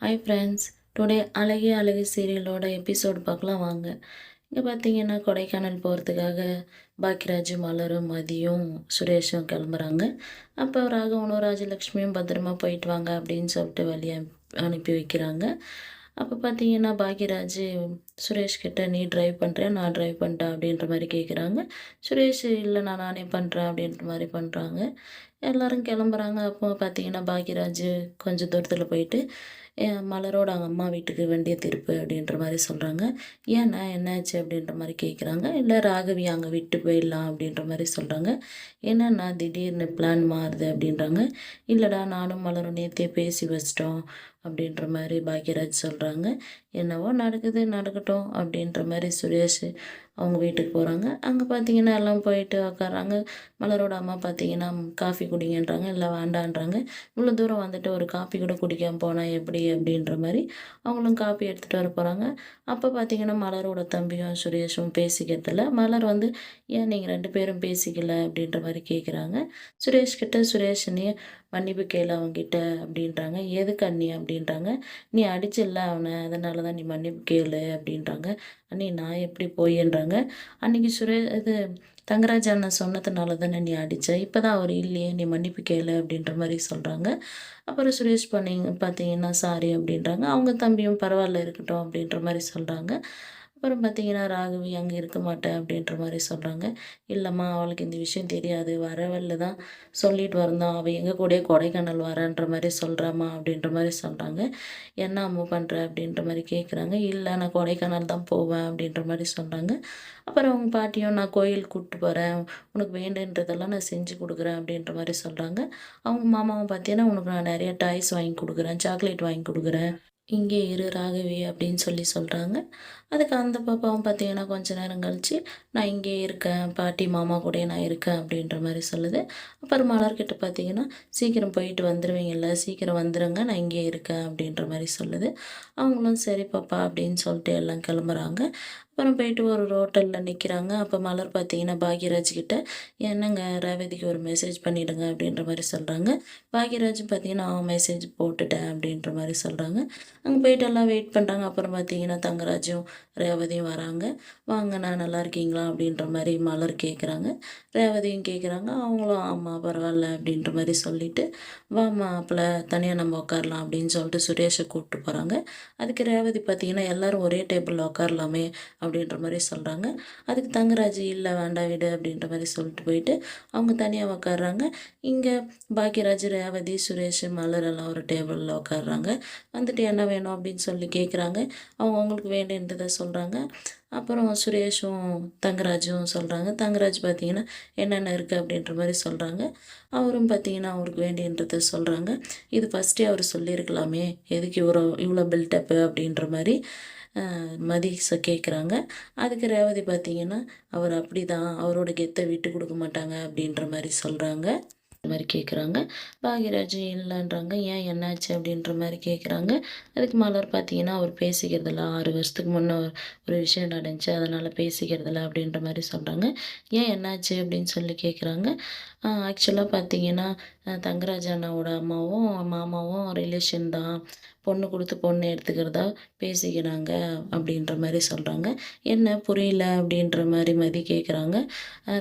Hi friends. Today அழகே அழகு சீரியலோட episode பார்க்கலாம் வாங்க. இங்கே பார்த்தீங்கன்னா கொடைக்கானல் போகிறதுக்காக பாக்கியராஜ், மலரும், மதியும், சுரேஷும் கிளம்புறாங்க. அப்போ ராகவனும் ராஜலக்ஷ்மியும் பத்திரமா போயிட்டு வாங்க அப்படின்னு சொல்லிட்டு வழியை அனுப்பி வைக்கிறாங்க. அப்போ பார்த்தீங்கன்னா பாக்கியராஜ் சுரேஷ் கிட்ட நீ டிரைவ் பண்ணுறேன் நான் டிரைவ் பண்ணிட்டேன் அப்படின்ற மாதிரி கேட்குறாங்க. சுரேஷ் இல்லை நான் நானே பண்ணுறேன் அப்படின்ற மாதிரி பண்ணுறாங்க. எல்லாரும் கிளம்புறாங்க. அப்போ பார்த்தீங்கன்னா பாக்கியராஜ் கொஞ்சம் தூரத்தில் போயிட்டு மலரோட அவங்க அம்மா வீட்டுக்கு வண்டியை திருப்பு அப்படின்ற மாதிரி சொல்கிறாங்க. ஏன்னா என்னாச்சு அப்படின்ற மாதிரி கேட்குறாங்க. இல்லை ராகவி அங்கே விட்டு போயிடலாம் அப்படின்ற மாதிரி சொல்கிறாங்க. என்னன்னா திடீர்னு பிளான் மாறுது அப்படின்றாங்க. இல்லைடா நானும் மலரும் நேற்றே பேசி வச்சிட்டோம் அப்படின்ற மாதிரி பாக்யராஜ் சொல்கிறாங்க. என்னவோ நடக்குது நடக்கட்டும் அப்படின்ற மாதிரி சுரேஷ் அவங்க வீட்டுக்கு போகிறாங்க. அங்கே பார்த்தீங்கன்னா எல்லாம் போயிட்டு உட்காராங்க. மலரோட அம்மா பார்த்தீங்கன்னா காஃபி குடிங்கன்றாங்க. இல்லை வேண்டான்றாங்க. இவ்வளோ தூரம் வந்துட்டு ஒரு காஃபி கூட குடிக்காமல் போனால் எப்படி அப்படின்ற மாதிரி அவங்களும் காஃபி எடுத்துகிட்டு வர போகிறாங்க. அப்போ பார்த்தீங்கன்னா மலரோட தம்பியும் சுரேஷும் பேசிக்கிறதில்ல. மலர் வந்து ஏன் நீங்கள் 2 பேரும் பேசிக்கல அப்படின்ற மாதிரி கேட்குறாங்க. சுரேஷ் கிட்ட சுரேஷ் நீ மன்னிப்பு கேளு அவங்கிட்ட அப்படின்றாங்க. எதுக்கு அண்ணி அப்படின்றாங்க. நீ அடிச்சில்ல அவனை அதனால தான் நீ மன்னிப்பு கேளு அப்படின்றாங்க. அண்ணி நான் எப்படி போயின்றாங்க. அன்னைக்கு இது தங்கராஜ் அண்ணன் சொன்னதுனால தானே நீ அடித்த, இப்போ தான் அவர் இல்லையே நீ மன்னிப்பு கேளு அப்படின்ற மாதிரி சொல்கிறாங்க. அப்புறம் சுரேஷ் பார்த்தீங்கன்னா சாரி அப்படின்றாங்க. அவங்க தம்பியும் பரவாயில்ல இருக்கட்டும் அப்படின்ற மாதிரி சொல்கிறாங்க. அப்புறம் பார்த்தீங்கன்னா ராகவி அங்கே இருக்க மாட்டேன் அப்படின்ற மாதிரி சொல்கிறாங்க. இல்லைம்மா அவளுக்கு இந்த விஷயம் தெரியாது, வரவழில தான் சொல்லிட்டு வந்தோம், அவள் எங்கள் கூடயே கொடைக்கானல் வரேன்ற மாதிரி சொல்கிறாம்மா அப்படின்ற மாதிரி சொல்கிறாங்க. என்ன அம்மா பண்ணுற அப்படின்ற மாதிரி கேட்குறாங்க. இல்லை நான் கொடைக்கானல் தான் போவேன் அப்படின்ற மாதிரி சொல்கிறாங்க. அப்புறம் அவங்க பாட்டியும் நான் கோயிலுக்கு கூப்பிட்டு போகிறேன், உனக்கு வேண்டுன்றதெல்லாம் நான் செஞ்சு கொடுக்குறேன் அப்படின்ற மாதிரி சொல்கிறாங்க. அவங்க மாமாவும் பார்த்தீங்கன்னா உனக்கு நான் நிறைய டாய்ஸ் வாங்கி கொடுக்குறேன், சாக்லேட் வாங்கி கொடுக்குறேன், இங்கே இரு ராகவி அப்படின்னு சொல்கிறாங்க. அதுக்கு அந்த பாப்பாவும் பார்த்தீங்கன்னா கொஞ்ச நேரம் கழிச்சு நான் இங்கே இருக்கேன், பாட்டி மாமா கூடயே நான் இருக்கேன் அப்படின்ற மாதிரி சொல்லுது. அப்புறம் மலர்கிட்ட பார்த்தீங்கன்னா சீக்கிரம் போயிட்டு வந்துடுவீங்கல்ல, சீக்கிரம் வந்துடுங்க நான் இங்கே இருக்கேன் அப்படின்ற மாதிரி சொல்லுது. அவங்களும் சரி பாப்பா அப்படின்னு சொல்லிட்டு எல்லாம் கிளம்புறாங்க. அப்புறம் போயிட்டு ஒரு ஹோட்டலில் நிற்கிறாங்க. அப்போ மலர் பார்த்தீங்கன்னா பாக்யராஜ் கிட்ட என்னங்க ரேவதிக்கு ஒரு மெசேஜ் பண்ணிவிடுங்க அப்படின்ற மாதிரி சொல்கிறாங்க. பாக்யராஜ் பார்த்தீங்கன்னா அவன் மெசேஜ் போட்டுட்டேன் அப்படின்ற மாதிரி சொல்கிறாங்க. அங்கே போயிட்டு எல்லாம் வெயிட் பண்ணுறாங்க. அப்புறம் பார்த்தீங்கன்னா தங்கராஜும் ரேவதியும் வராங்க. வாங்க நான் நல்லா இருக்கீங்களா அப்படின்ற மாதிரி மலர் கேட்குறாங்க. ரேவதியும் கேட்குறாங்க. அவங்களும் ஆமாம் பரவாயில்ல அப்படின்ற மாதிரி சொல்லிவிட்டு வா மாப்பிள்ள தனியாக நம்ம உட்காரலாம் அப்படின்னு சொல்லிட்டு சுரேஷை கூப்பிட்டு போகிறாங்க. அதுக்கு ரேவதி பார்த்தீங்கன்னா எல்லோரும் ஒரே டேபிளில் உட்காரலாமே அப்படின்ற மாதிரி சொல்கிறாங்க. அதுக்கு தங்கராஜ் இல்லை வேண்டாம் விடு அப்படின்ற மாதிரி சொல்லிட்டு போயிட்டு அவங்க தனியாக உட்காடுறாங்க. இங்கே பாக்யராஜ், ரேவதி, சுரேஷ், மலர் எல்லாம் ஒரு டேபிளில் உட்காடுறாங்க. வந்துட்டு என்ன வேணும் அப்படின்னு சொல்லி கேட்குறாங்க. அவங்க அவங்களுக்கு வேண்டியதை சொல்கிறாங்க. அப்புறம் சுரேஷும் தங்கராஜும் சொல்கிறாங்க. தங்கராஜ் பார்த்தீங்கன்னா என்னென்ன இருக்குது அப்படின்ற மாதிரி சொல்கிறாங்க. அவரும் பார்த்தீங்கன்னா அவருக்கு வேண்டியன்றதை சொல்கிறாங்க. இது ஃபஸ்ட்டே அவர் சொல்லியிருக்கலாமே, எதுக்கு இவ்வளோ பில்டப்பு அப்படின்ற மாதிரி மதிஷை கேட்குறாங்க. அதுக்கு ரேவதி பார்த்தீங்கன்னா அவர் அப்படி தான், அவரோட கெத்தை விட்டு கொடுக்க மாட்டாங்க அப்படின்ற மாதிரி சொல்கிறாங்க. இந்த மாதிரி கேட்குறாங்க. பாக்யராஜ் இல்லைன்றாங்க. ஏன் என்னாச்சு அப்படின்ற மாதிரி கேட்குறாங்க. அதுக்கு மலர் பார்த்தீங்கன்னா அவர் பேசிக்கிறதில்ல, 6 வருஷத்துக்கு முன்னே ஒரு விஷயம் நடந்துச்சு அதனால் பேசிக்கிறதில்ல அப்படின்ற மாதிரி சொல்கிறாங்க. ஏன் என்னாச்சு அப்படின்னு சொல்லி கேட்குறாங்க. ஆக்சுவலாக பார்த்தீங்கன்னா தங்கராஜ் அண்ணாவோட அம்மாவும் மாமாவும் ரிலேஷன் தான், பொண்ணு கொடுத்து பொண்ணு எடுத்துக்கிறதா பேசிக்கிறாங்க அப்படின்ற மாதிரி சொல்கிறாங்க. என்ன புரியல அப்படின்ற மாதிரி மதி கேட்குறாங்க.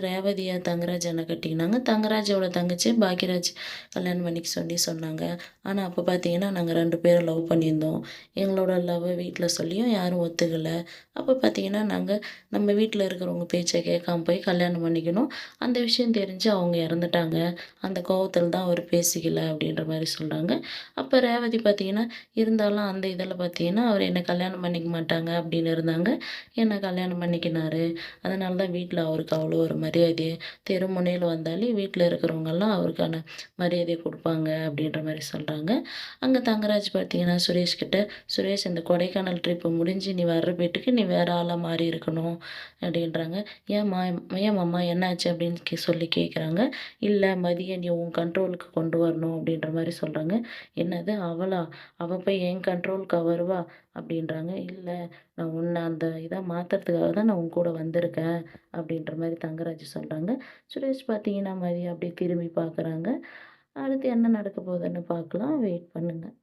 ரேவதியை தங்கராஜ் அண்ணா கட்டிக்கினாங்க, தங்கராஜோட தங்கச்சி பாக்யராஜ் கல்யாணம் பண்ணிக்க சொன்னாங்க. ஆனால் அப்போ பார்த்தீங்கன்னா நாங்கள் 2 பேரும் லவ் பண்ணியிருந்தோம், எங்களோட லவ்வை வீட்டில் சொல்லியும் யாரும் ஒத்துக்கலை. அப்போ பார்த்தீங்கன்னா நாங்கள் நம்ம வீட்டில் இருக்கிறவங்க பேச்சை கேட்காம போய் கல்யாணம் பண்ணிக்கணும், அந்த விஷயம் தெரிஞ்சு அவங்க இறந்துட்டாங்க, அந்த கோவத்தில் தான் அவர் பேசிக்கல அப்படின்ற மாதிரி சொல்கிறாங்க. அப்போ ரேவதி பார்த்தீங்கன்னா இருந்தாலும் அந்த இதில் பார்த்தீங்கன்னா அவர் என்னை கல்யாணம் பண்ணிக்க மாட்டாங்க அப்படின்னு இருந்தாங்க, என்னை கல்யாணம் பண்ணிக்கினாரு, அதனால தான் வீட்டில் அவருக்கு அவ்வளோ ஒரு மரியாதை, தெரு முனையில் வந்தாலே வீட்டில் இருக்கிறவங்கெல்லாம் அவருக்கான மரியாதையை கொடுப்பாங்க அப்படின்ற மாதிரி சொல்கிறாங்க. அங்கே தங்கராஜ் பார்த்தீங்கன்னா சுரேஷ் கிட்ட, சுரேஷ் இந்த கொடைக்கானல் ட்ரிப்பு முடிஞ்சு நீ வர்ற வீட்டுக்கு நீ வேற ஆளாக மாறி இருக்கணும் அப்படின்றாங்க. ஏம்மா ஏமாம்மா என்னாச்சு அப்படின்னு சொல்லி கேட்குறாங்க. இல்லை மதியை நீ உன் கண்ட்ரோலுக்கு கொண்டு வரணும் அப்படின்ற மாதிரி சொல்கிறாங்க. என்னது அவளா, அவள் போய் என் கண்ட்ரோலுக்கு வருவா அப்படின்றாங்க. இல்லை நான் உன்னை அந்த இதை மாற்றுறதுக்காக தான் நான் உன் கூட வந்திருக்கேன் அப்படின்ற மாதிரி தங்கராஜ் சொல்கிறாங்க. சுரேஷ் பார்த்தீங்கன்னா மதி அப்படியே திரும்பி பார்க்குறாங்க. அடுத்து என்ன நடக்க போகுதுன்னு பார்க்கலாம், வெயிட் பண்ணுங்கள்.